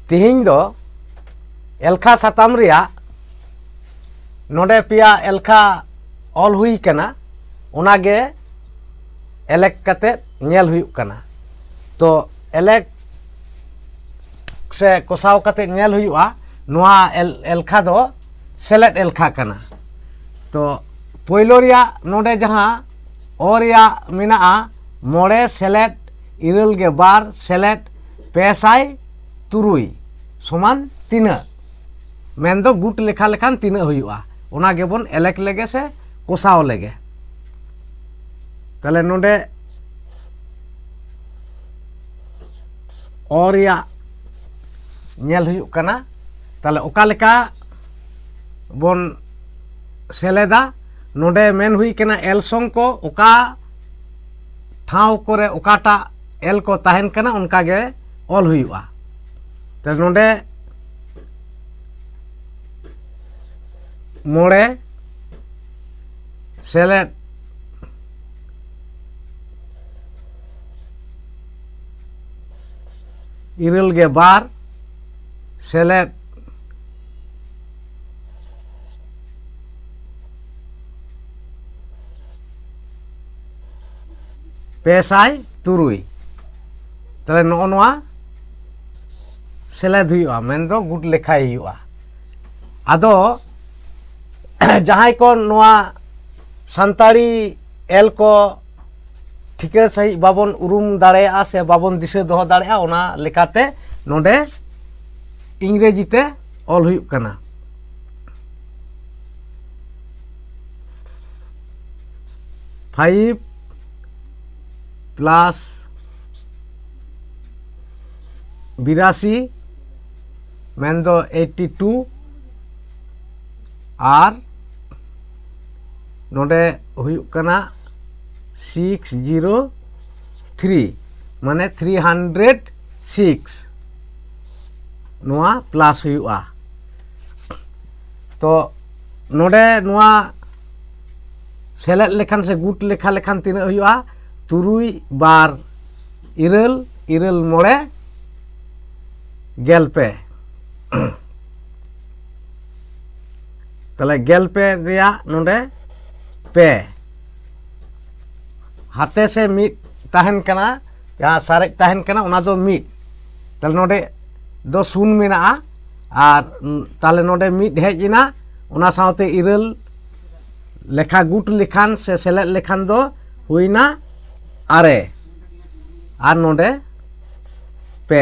तिहिं दो एलखा साताम रिया नोडे पिया एलखा ऑल हुई कना उनागे एलेक कते नेल हुई कना तो एलेक से कोसाव कते नेल हुआ नोआ एलखा दो सेलेट एलखा कना तो पोइलो रिया नोडे जहां और या मिना मोड़े सेलेट इरल गे बार सेलेट पेसाई तुरुई समान तीना मेन दो गुट लेखा लेखान तीना हुआ उना गेबन एलेक लेगे से कोसाव लेगे तले नोडे और या नेल हुई कना तले ओका लेका बन सेलेदा नोडे मेन हुई कना एल संग को ओका ठाव करे ओकाटा एल को ताहेन कना उनका गे ऑल हुआ तो नोडे मोड़े सेलेट इरल गे बार सेलेट पेसाई तुरुई तले नो नोआ सेलेद हुआ मेन दो गुट लेखाई हुआ आदो जहां को नोआ संताड़ी एल को ठिके सही बाबन उरुम दाड़ेया से बाबन दिशे दोह दाड़ेया ओना लेकाते नोडे इंग्रेजी ते ऑल हुई कना 5 प्लस 82 मेन दो 82 आर नोडे हुई कना 603 माने 306 नोआ प्लस हुआ तो नोडे नोआ सेलेट लेखान से गुट लेखा लेखान तीना हुआ तुरुई बार इरल इरल मोड़े गेलपे तले गेलपे रिया नोडे पे हाथे से मीट ताहन कना जहाँ सारेज ताहन कना उना दो मीट तले नोडे दो सुन मेना आर ताले नोडे मीट हेजिना उना सावते इरल लेखा गुट लेखान से सेलेट लेखान दो हुईना आरे आर नोडे पे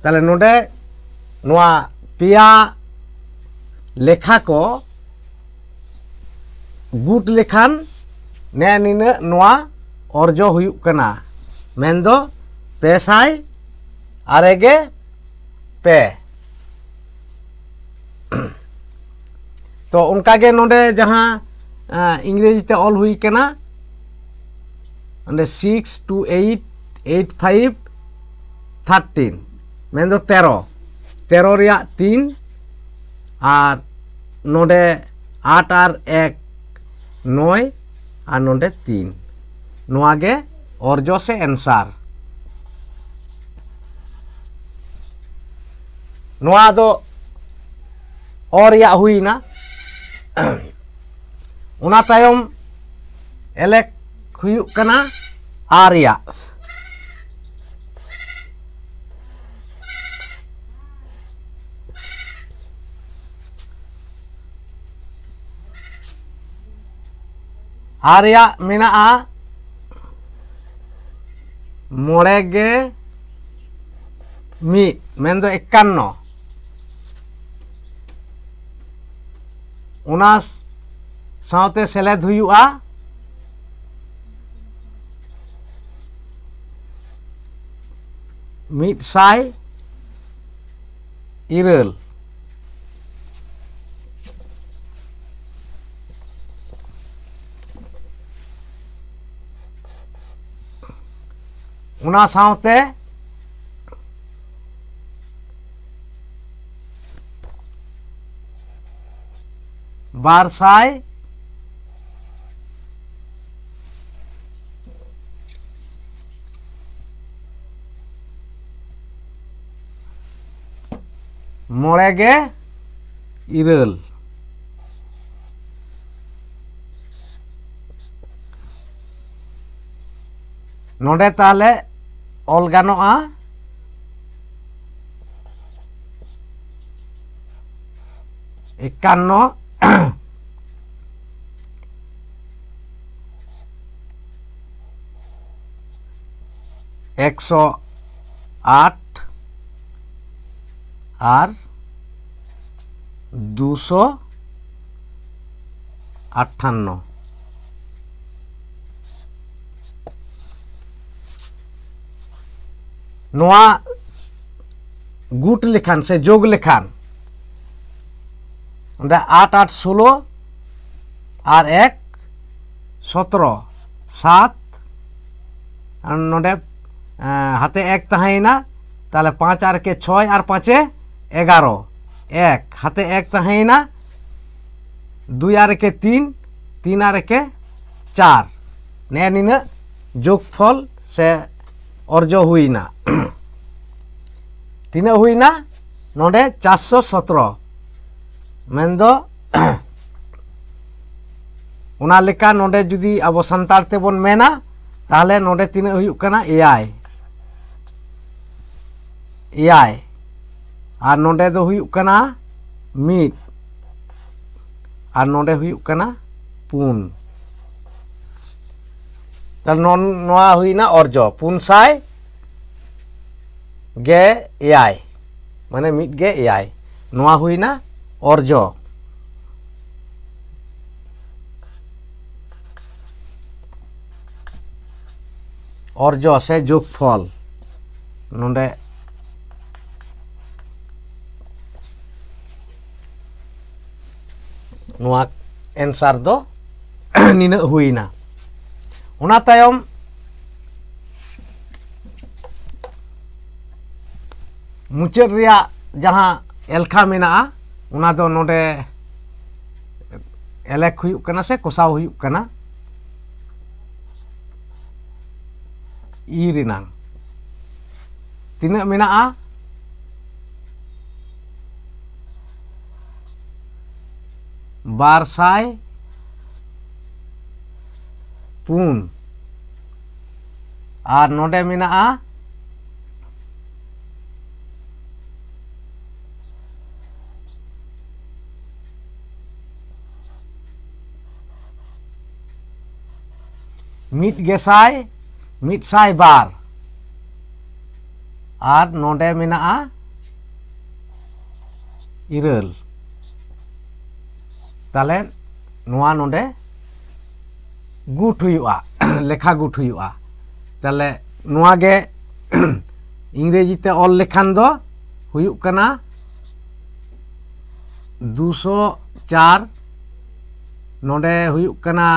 ताले नोडे नोआ पिया लेखा को गुट लेखान ने निने नोआ अर्जो हुई कना मेन दो पेसाई आरेगे पे तो उनका गे नोडे जहां इंग्रेजी ते ऑल हुई कना अंडे 6 to 8 8 5 13 मेन दो 13 रिया 3 आर नोडे 8 आर 1 9 आर नोडे 3 नोआ गे अर्जो से एंसार नोआ दो और या हुई ना उना तायम एलेक हुई कना आरिया आरिया मेना मोड़े गे मी मेन दो 51 उना सावते सेलेद हुआ मिट साई इरल उना सावते बारसाई मोड़े गे इरल नोडे ताले ऑल गानोआ 51 108 আর 258 नोआ गुट लेखान से जोग लेखान 8 8 16 और 1 17 7 नोडे हाथे 1 तहाइना ताले 5 और के 6 और 5 11 1 हाथे 1 तहाइना 2 और के 3 3 और के 4 ने निना जोगफल से अर्जो हुईना तीना हुईना नोडे 417 मेंदो उना लेका नोडे जुदी अब संतार ते बोन मेना ताहले नोडे तीना हुयुक कना एआई एआई और नोडे दो हुयुक कना मीट और नोडे हुयुक कना पुन तल नोआ हुईना अर्जो 500 गे एआई माने मीट गे एआई नोआ हुईना अर्जो अर्जो से जोगफल नोडे नोआ एंसार दो निना हुईना उना तायम मुचाद रिया जहां एलखा मेना उना दो नोडे एलेक हुयुक कना से कोसाव हुयुक कना ई रिनांग तीना मेना बारसाय पुन और नोडे मेना मिट गेसाय मिट साय बार और नोडे मेना इरल ताले नोआ नोडे गुट हुयुआ लेखा गुट हुयुआ ताले नोआ गे इंग्रेजी ते ऑल लेखान दो हुयुक कना 204 नोडे हुयुक कना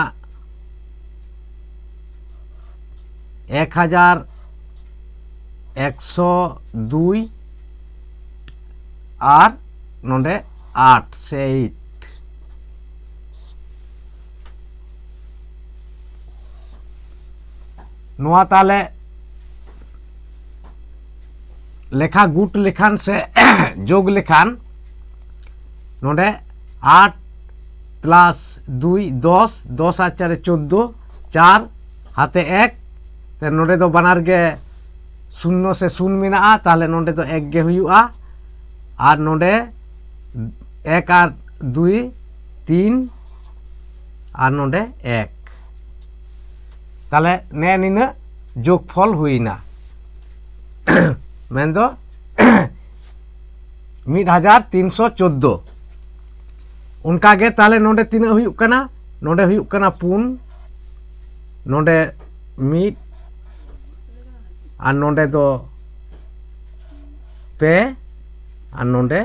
1102 और नोडे 8 से 8 नोआ ताले लेखा गुट लेखान से जोग लेखान नोडे 8 प्लस 2 10 10 और 4 14 4 हाथे 1 ते नोडे दो बनार गे शून्य से शून्य मेना ताले नोडे दो 1 गे हुयुआ और नोडे 1 और 2 3 और नोडे 1 ताले ने निना जोगफल हुईना मेंदो 1314 उनका गे ताले नोडे तीना हुयुक कना नोडे हुयुक कना पुन नोडे मीट और नोडे दो पे और नोडे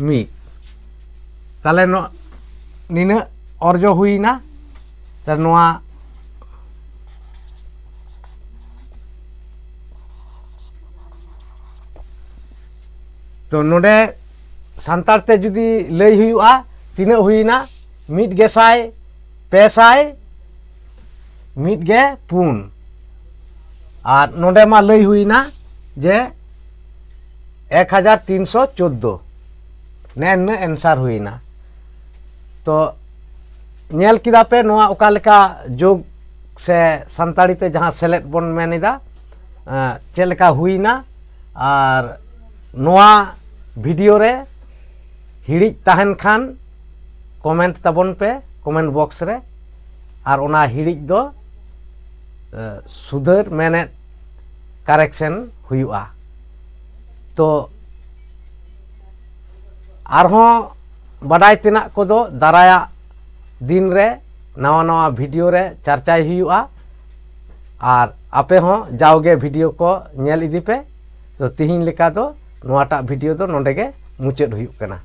मीट ताले निना अर्जो हुईना त नोआ तो नोडे संतार ते जुदी लई हुयुआ तीना हुईना मिट गेसाय पेसाय मिट गे पुन और नोडे मा लई हुईना जे 1314 ने एंसार हुईना। तो नेल किदा पे नोआ ओका लेका जोग से संताड़ी ते जहां सेलेट बन मेनिदा चेलेका हुईना और नोआ वीडियो रे हिड़ी ताहन खान कमेंट तबन पे कमेंट बॉक्स रे और ओना हिड़ी दो सुधर मेने करेक्शन हुआ। तो आरहों बडाय तिना को दो दाराया दिन रे नवा नवा वीडियो रे चर्चाई हुआ और आपे हों जाओगे वीडियो को नेल इदी पे। तो तिहिन लेका दो नोआटा वीडियो दो नोंडे गे मुचाद हुयुक कना।